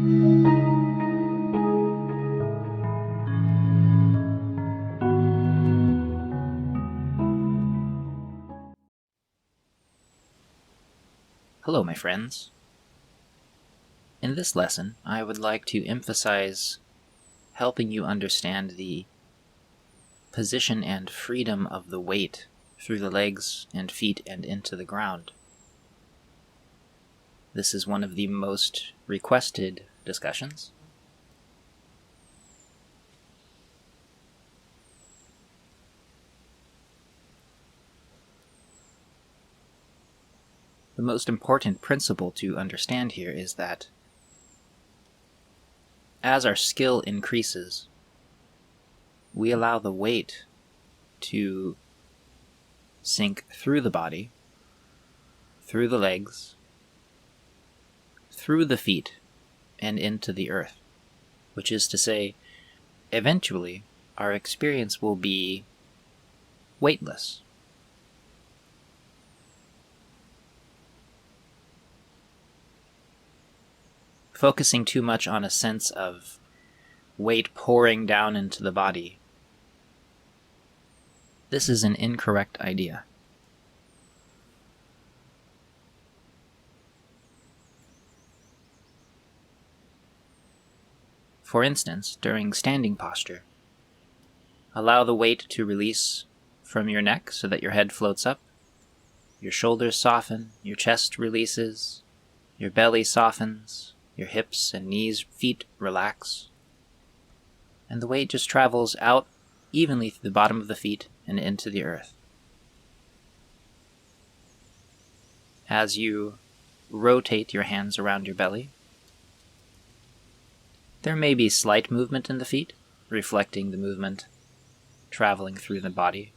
Hello, my friends. In this lesson, I would like to emphasize helping you understand the position and freedom of the weight through the legs and feet and into the ground. This is one of the most requested discussions. The most important principle to understand here is that as our skill increases, we allow the weight to sink through the body, through the legs, through the feet, and into the earth. Which is to say, eventually, our experience will be weightless. Focusing too much on a sense of weight pouring down into the body, this is an incorrect idea. For instance, during standing posture, allow the weight to release from your neck so that your head floats up, your shoulders soften, your chest releases, your belly softens, your hips and knees, feet relax, and the weight just travels out evenly through the bottom of the feet and into the earth. As you rotate your hands around your belly, there may be slight movement in the feet, reflecting the movement traveling through the body,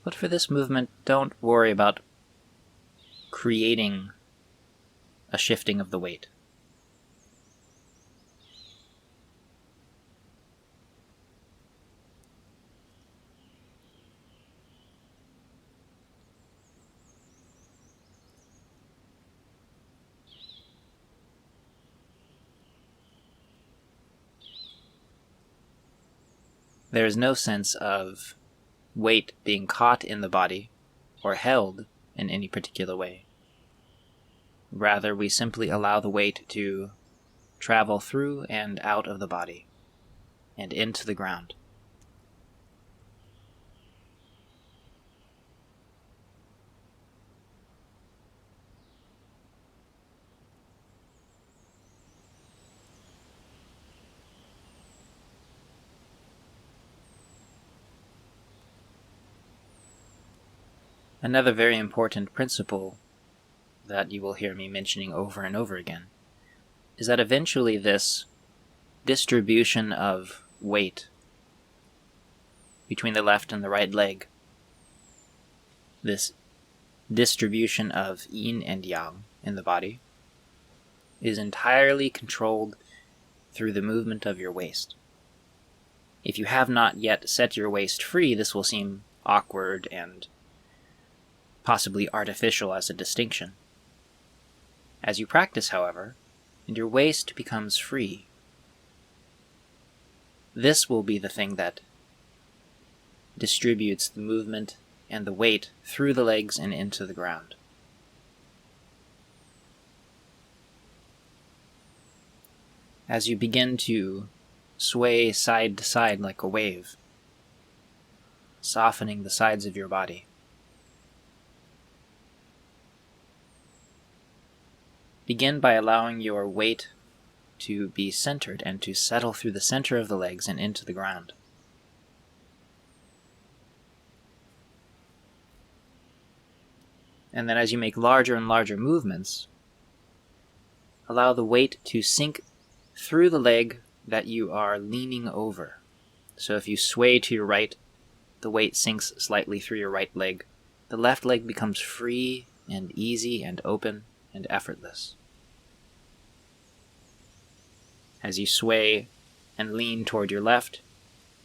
but for this movement, don't worry about creating a shifting of the weight. There is no sense of weight being caught in the body or held in any particular way. Rather, we simply allow the weight to travel through and out of the body and into the ground. Another very important principle that you will hear me mentioning over and over again is that eventually this distribution of weight between the left and the right leg, this distribution of yin and yang in the body, is entirely controlled through the movement of your waist. If you have not yet set your waist free, this will seem awkward and possibly artificial as a distinction. As you practice, however, and your waist becomes free, this will be the thing that distributes the movement and the weight through the legs and into the ground. As you begin to sway side to side like a wave, softening the sides of your body, begin by allowing your weight to be centered and to settle through the center of the legs and into the ground. And then as you make larger and larger movements, allow the weight to sink through the leg that you are leaning over. So if you sway to your right, the weight sinks slightly through your right leg. The left leg becomes free and easy and open and effortless. As you sway and lean toward your left,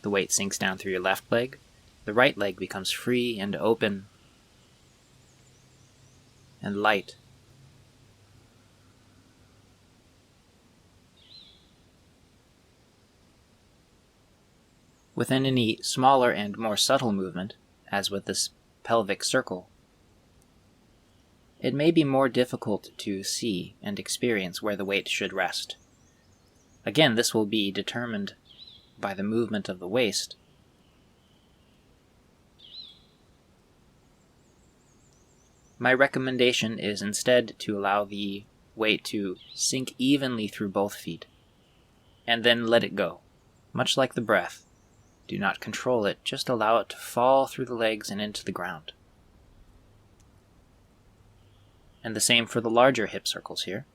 the weight sinks down through your left leg. The right leg becomes free and open and light. Within any smaller and more subtle movement, as with this pelvic circle, it may be more difficult to see and experience where the weight should rest. Again, this will be determined by the movement of the waist. My recommendation is instead to allow the weight to sink evenly through both feet, and then let it go, much like the breath. Do not control it, just allow it to fall through the legs and into the ground. And the same for the larger hip circles here.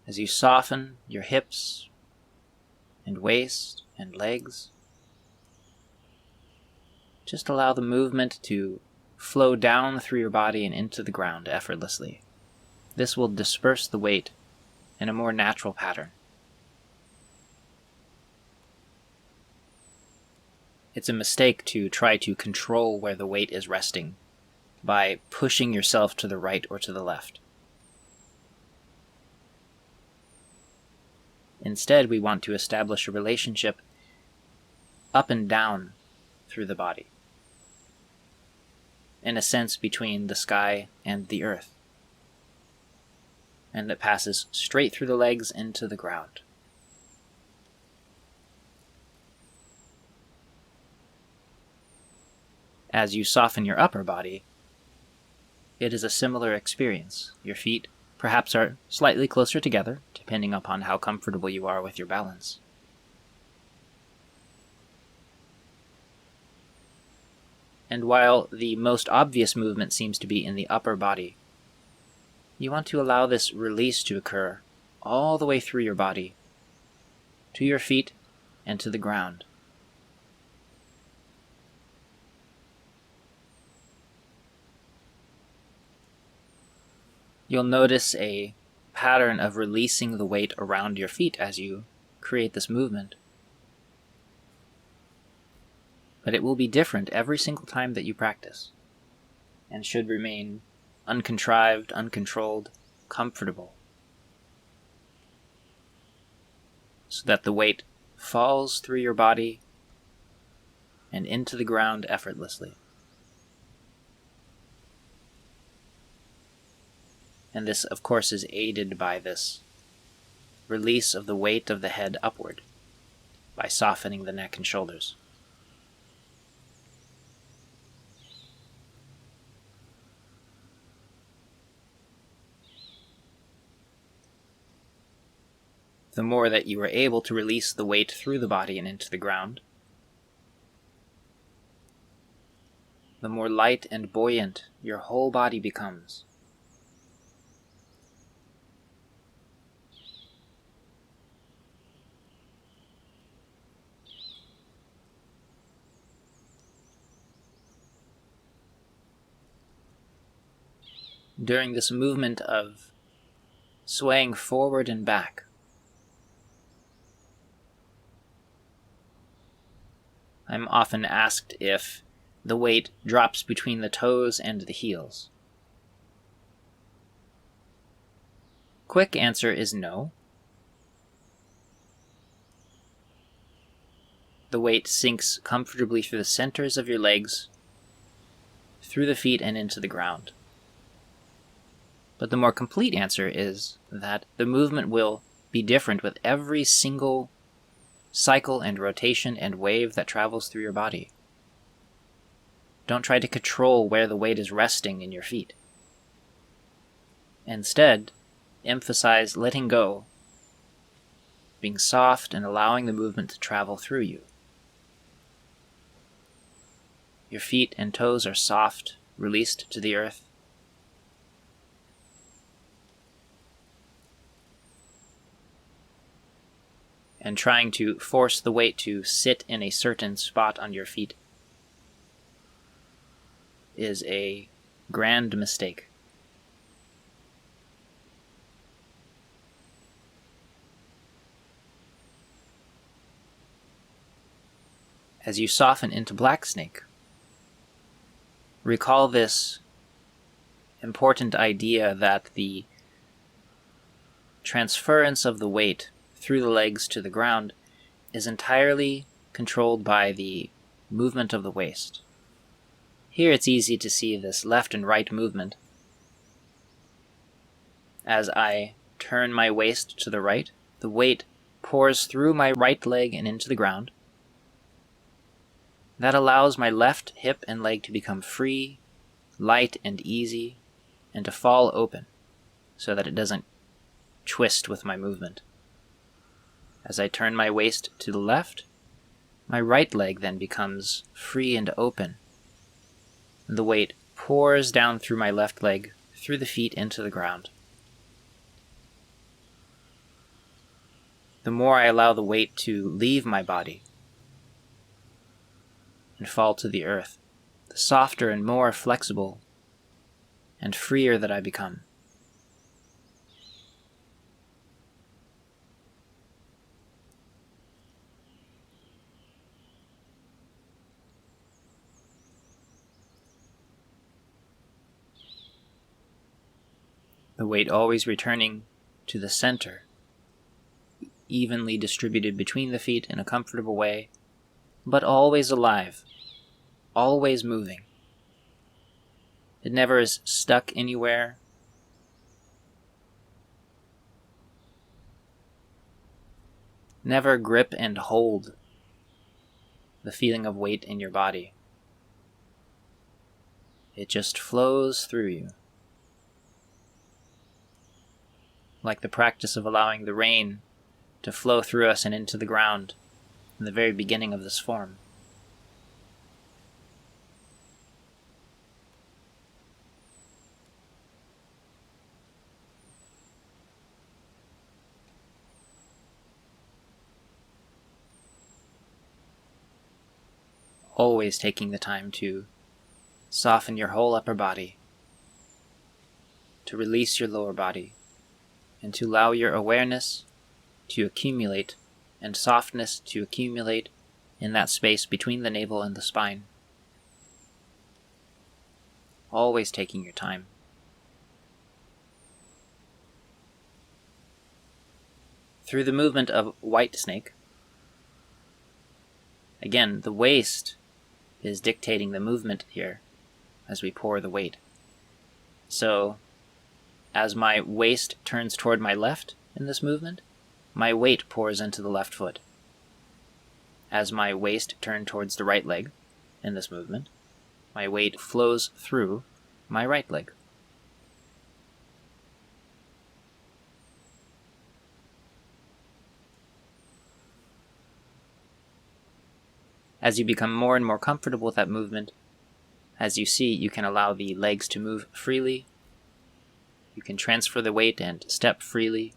As you soften your hips and waist and legs, just allow the movement to flow down through your body and into the ground effortlessly. This will disperse the weight in a more natural pattern. It's a mistake to try to control where the weight is resting by pushing yourself to the right or to the left. Instead, we want to establish a relationship up and down through the body, in a sense between the sky and the earth, and that passes straight through the legs into the ground. As you soften your upper body, it is a similar experience. Your feet perhaps are slightly closer together, depending upon how comfortable you are with your balance. And while the most obvious movement seems to be in the upper body, you want to allow this release to occur all the way through your body, to your feet, and to the ground. You'll notice a pattern of releasing the weight around your feet as you create this movement. But it will be different every single time that you practice, and should remain uncontrived, uncontrolled, comfortable, so that the weight falls through your body and into the ground effortlessly. And this, of course, is aided by this release of the weight of the head upward, by softening the neck and shoulders. The more that you are able to release the weight through the body and into the ground, the more light and buoyant your whole body becomes. During this movement of swaying forward and back, I'm often asked if the weight drops between the toes and the heels. Quick answer is no. The weight sinks comfortably through the centers of your legs, through the feet and into the ground. But the more complete answer is that the movement will be different with every single cycle and rotation and wave that travels through your body. Don't try to control where the weight is resting in your feet. Instead, emphasize letting go, being soft and allowing the movement to travel through you. Your feet and toes are soft, released to the earth. And trying to force the weight to sit in a certain spot on your feet is a grand mistake. As you soften into Black Snake, recall this important idea that the transference of the weight through the legs to the ground is entirely controlled by the movement of the waist. Here it's easy to see this left and right movement. As I turn my waist to the right, the weight pours through my right leg and into the ground. That allows my left hip and leg to become free, light and easy, and to fall open so that it doesn't twist with my movement. As I turn my waist to the left, my right leg then becomes free and open. The weight pours down through my left leg, through the feet into the ground. The more I allow the weight to leave my body and fall to the earth, the softer and more flexible and freer that I become. The weight always returning to the center, evenly distributed between the feet in a comfortable way, but always alive, always moving. It never is stuck anywhere. Never grip and hold the feeling of weight in your body. It just flows through you. Like the practice of allowing the rain to flow through us and into the ground in the very beginning of this form. Always taking the time to soften your whole upper body, to release your lower body, and to allow your awareness to accumulate and softness to accumulate in that space between the navel and the spine. Always taking your time. Through the movement of white snake, again, the waist is dictating the movement here as we pour the weight. So, as my waist turns toward my left in this movement, my weight pours into the left foot. As my waist turns towards the right leg in this movement, my weight flows through my right leg. As you become more and more comfortable with that movement, as you see, you can allow the legs to move freely. You can transfer the weight and step freely,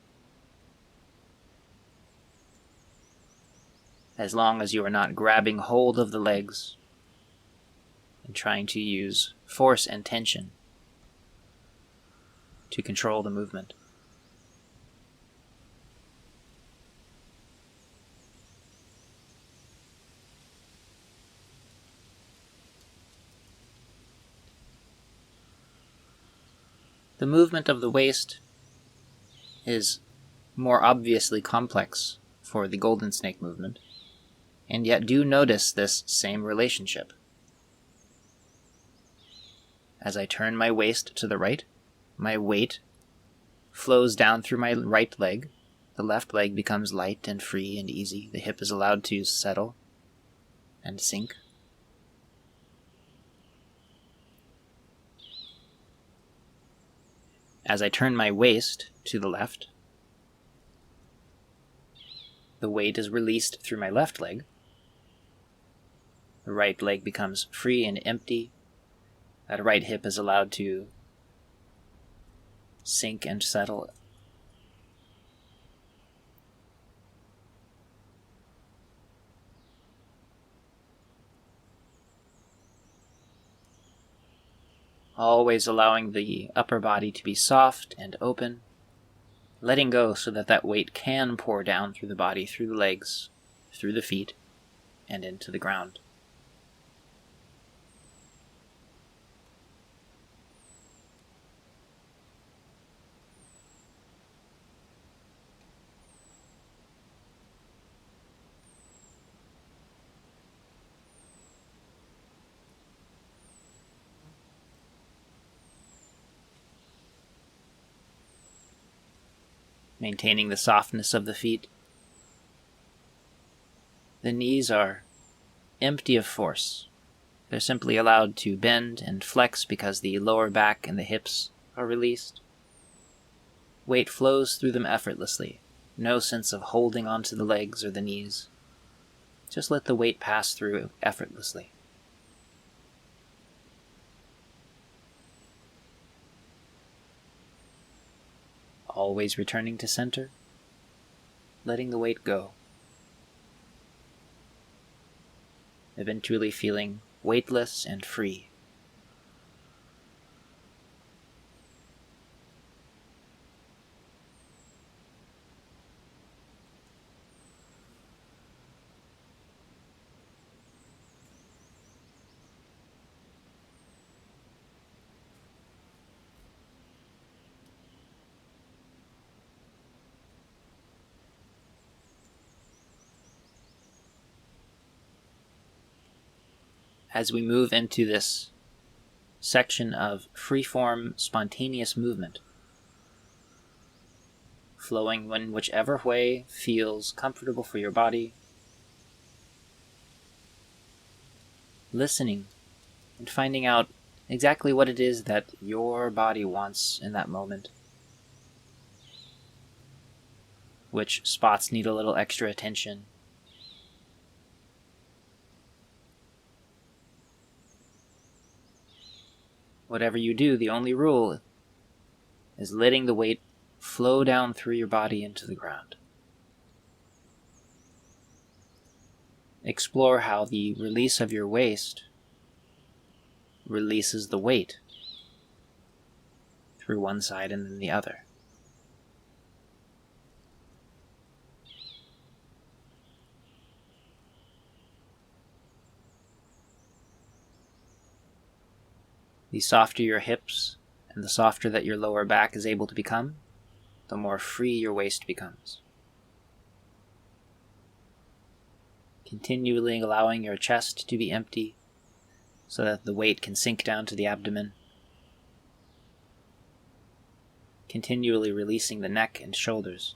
as long as you are not grabbing hold of the legs and trying to use force and tension to control the movement. The movement of the waist is more obviously complex for the golden snake movement, and yet do notice this same relationship. As I turn my waist to the right, my weight flows down through my right leg. The left leg becomes light and free and easy. The hip is allowed to settle and sink. As I turn my waist to the left, the weight is released through my left leg. The right leg becomes free and empty. That right hip is allowed to sink and settle. Always allowing the upper body to be soft and open, letting go so that that weight can pour down through the body, through the legs, through the feet, and into the ground. maintaining the softness of the feet. The knees are empty of force. They're simply allowed to bend and flex because the lower back and the hips are released. Weight flows through them effortlessly. No sense of holding onto the legs or the knees. Just let the weight pass through effortlessly. Always returning to center, letting the weight go. Eventually feeling weightless and free. As we move into this section of free-form, spontaneous movement, flowing in whichever way feels comfortable for your body, listening and finding out exactly what it is that your body wants in that moment. Which spots need a little extra attention. Whatever you do, the only rule is letting the weight flow down through your body into the ground. Explore how the release of your waist releases the weight through one side and then the other. The softer your hips and the softer that your lower back is able to become, the more free your waist becomes. Continually allowing your chest to be empty so that the weight can sink down to the abdomen. Continually releasing the neck and shoulders.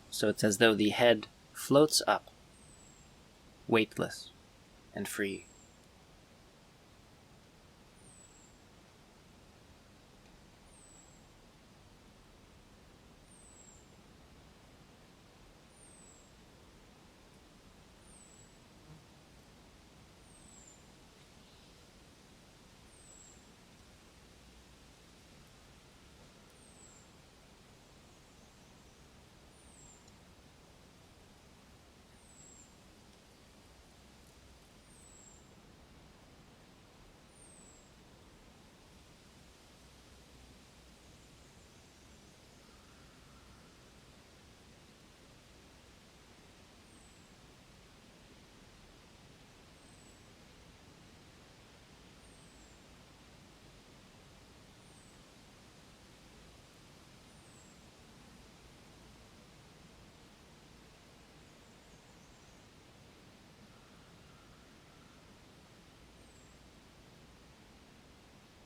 So it's as though the head floats up, weightless and free.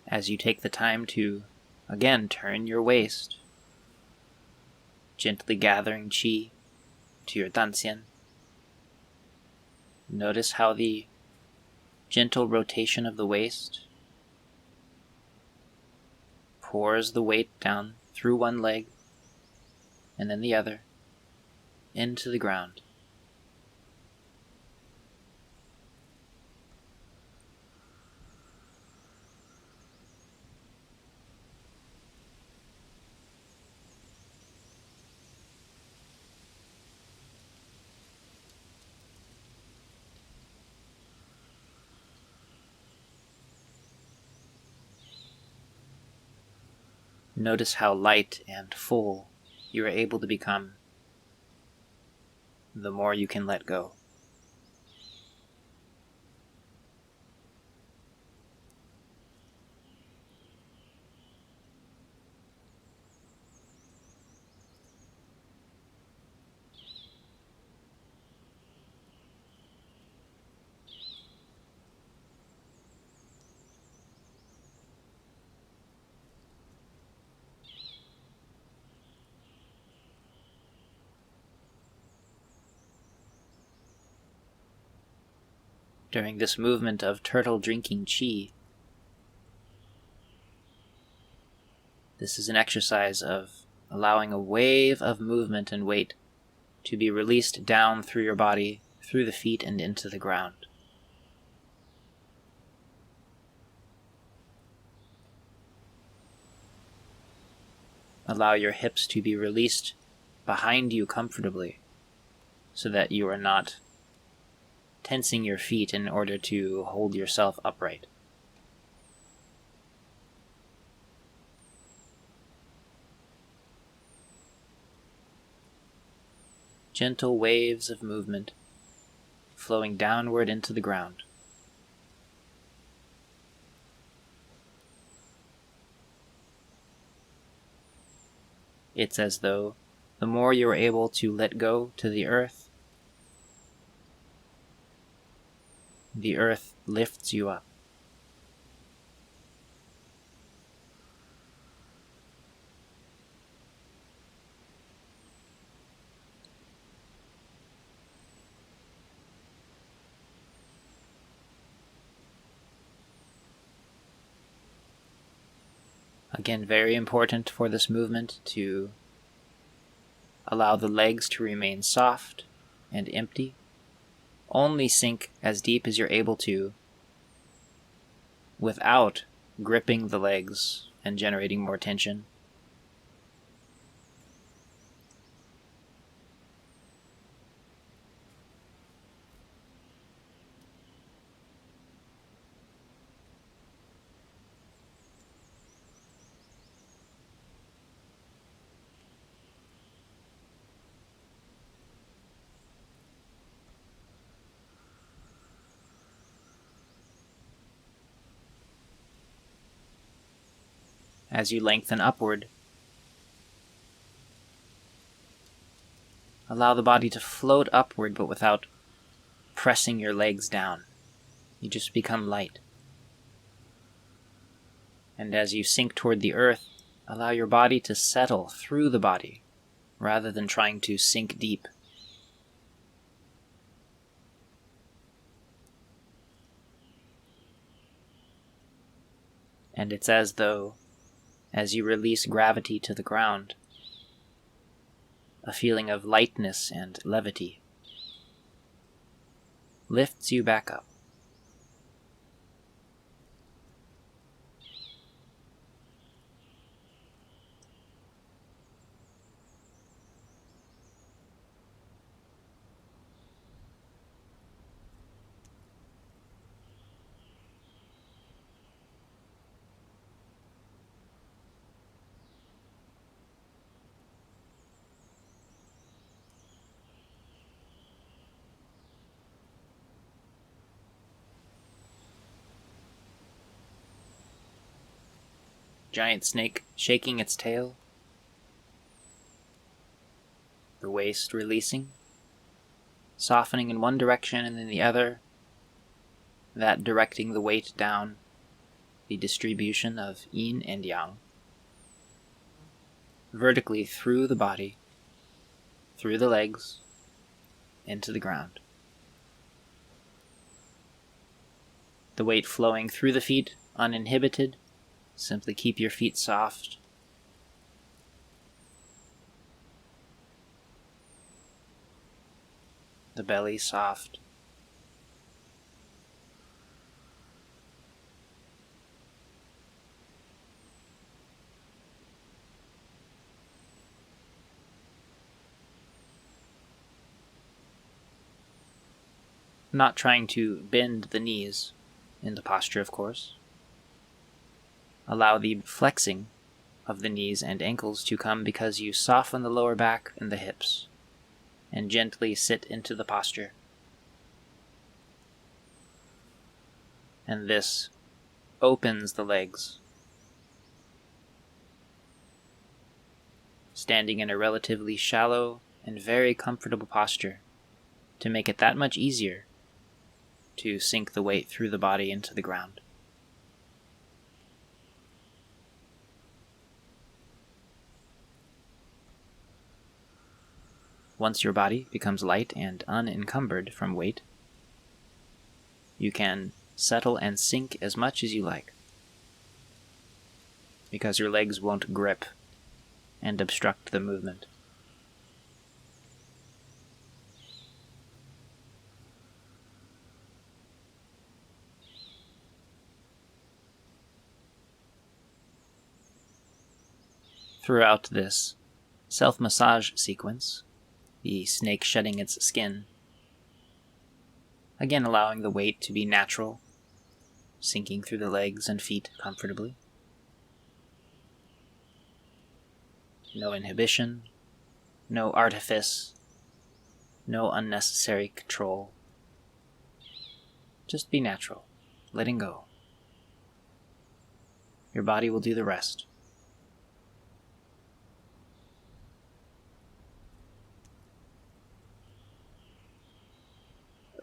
As you take the time to, again, turn your waist, gently gathering qi to your danxian. Notice how the gentle rotation of the waist pours the weight down through one leg and then the other into the ground. Notice how light and full you are able to become the more you can let go. during this movement of turtle drinking qi. This is an exercise of allowing a wave of movement and weight to be released down through your body, through the feet, and into the ground. Allow your hips to be released behind you comfortably, so that you are not tensing your feet in order to hold yourself upright. Gentle waves of movement flowing downward into the ground. It's as though the more you are able to let go to the earth lifts you up. Again, very important for this movement to allow the legs to remain soft and empty. Only sink as deep as you're able to without gripping the legs and generating more tension. As you lengthen upward, allow the body to float upward, but without pressing your legs down. You just become light. And as you sink toward the earth, allow your body to settle through the body, rather than trying to sink deep. And it's as though, as you release gravity to the ground, a feeling of lightness and levity lifts you back up. Giant snake shaking its tail, the waist releasing, softening in one direction and then the other, that directing the weight down, the distribution of yin and yang, vertically through the body, through the legs, into the ground. The weight flowing through the feet, uninhibited. Simply keep your feet soft. The belly soft. Not trying to bend the knees in the posture, of course. Allow the flexing of the knees and ankles to come because you soften the lower back and the hips, and gently sit into the posture. And this opens the legs, standing in a relatively shallow and very comfortable posture to make it that much easier to sink the weight through the body into the ground. Once your body becomes light and unencumbered from weight, you can settle and sink as much as you like, because your legs won't grip and obstruct the movement. Throughout this self-massage sequence, the snake shedding its skin, again allowing the weight to be natural, sinking through the legs and feet comfortably. No inhibition, no artifice, no unnecessary control. Just be natural, letting go. Your body will do the rest.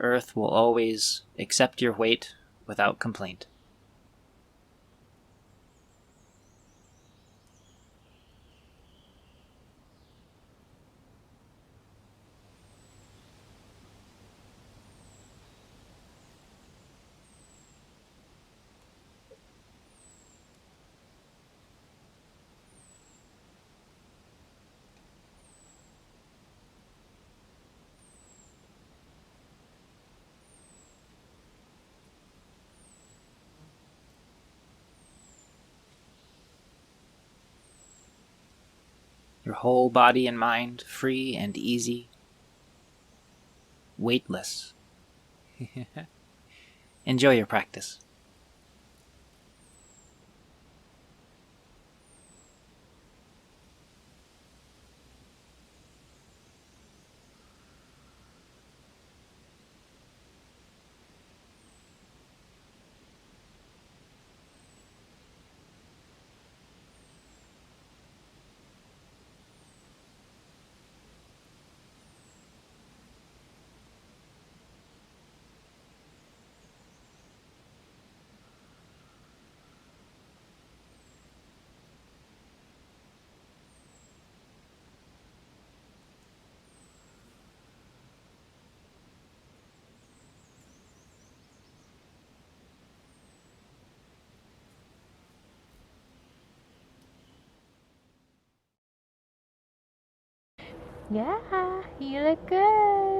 Earth will always accept your weight without complaint. Your whole body and mind free and easy, weightless. Enjoy your practice. Yeah, you look good.